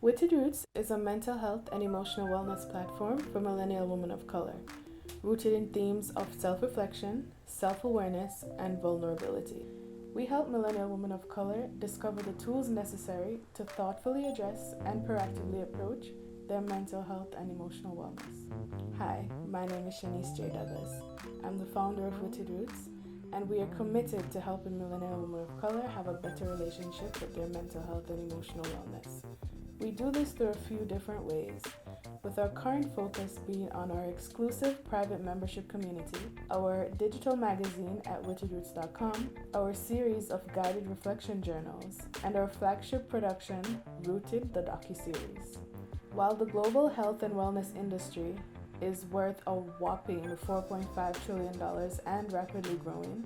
Witted Roots is a mental health and emotional wellness platform for millennial women of color, rooted in themes of self reflection, self awareness, and vulnerability. We help millennial women of color discover the tools necessary to thoughtfully address and proactively approach their mental health and emotional wellness. Hi, my name is Shanice J. Douglas. I'm the founder of Witted Roots, and we are committed to helping millennial women of color have a better relationship with their mental health and emotional wellness. We do this through a few different ways, with our current focus being on our exclusive private membership community, our digital magazine at wittedroots.com, our series of guided reflection journals, and our flagship production, Rooted, the docuseries. While the global health and wellness industry is worth a whopping $4.5 trillion and rapidly growing,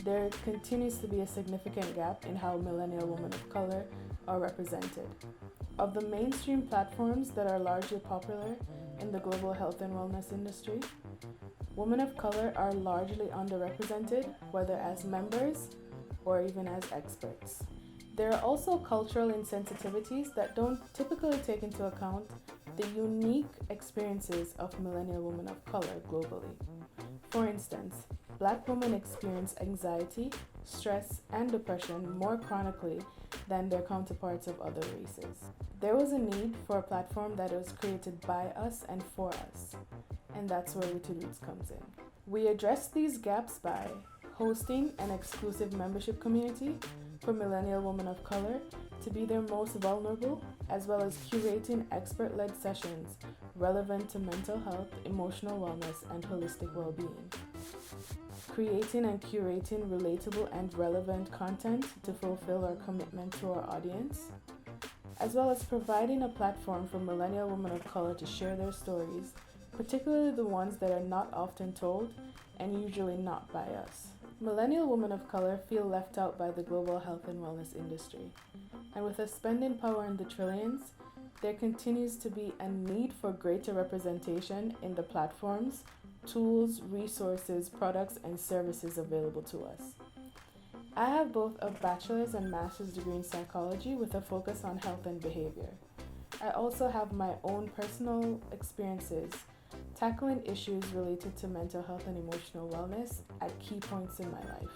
there continues to be a significant gap in how millennial women of color are represented. Of the mainstream platforms that are largely popular in the global health and wellness industry, women of color are largely underrepresented, whether as members or even as experts. There are also cultural insensitivities that don't typically take into account the unique experiences of millennial women of color globally. For instance, Black women experience anxiety, stress, and depression more chronically than their counterparts of other races. There was a need for a platform that was created by us and for us, and that's where Witted Roots comes in. We address these gaps by hosting an exclusive membership community for millennial women of color to be their most vulnerable, as well as curating expert-led sessions relevant to mental health, emotional wellness, and holistic well-being. Creating and curating relatable and relevant content to fulfill our commitment to our audience, as well as providing a platform for millennial women of color to share their stories, particularly the ones that are not often told and usually not by us. Millennial women of color feel left out by the global health and wellness industry, and with a spending power in the trillions, there continues to be a need for greater representation in the platforms, tools, resources, products, and services available to us. I have both a bachelor's and master's degree in psychology with a focus on health and behavior. I also have my own personal experiences tackling issues related to mental health and emotional wellness at key points in my life.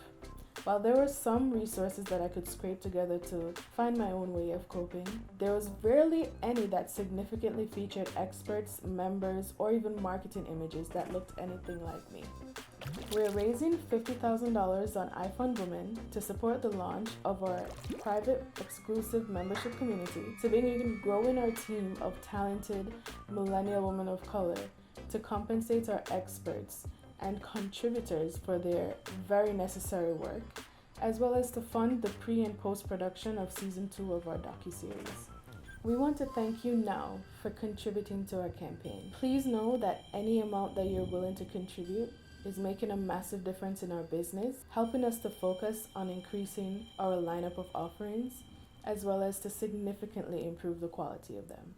While there were some resources that I could scrape together to find my own way of coping, there was rarely any that significantly featured experts, members, or even marketing images that looked anything like me. We're raising $50,000 on iFundWomen to support the launch of our private exclusive membership community to begin growing our team of talented millennial women of color to compensate our experts and contributors for their very necessary work, as well as to fund the pre- and post-production of Season 2 of our docuseries. We want to thank you now for contributing to our campaign. Please know that any amount that you're willing to contribute is making a massive difference in our business, helping us to focus on increasing our lineup of offerings, as well as to significantly improve the quality of them.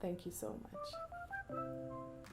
Thank you so much.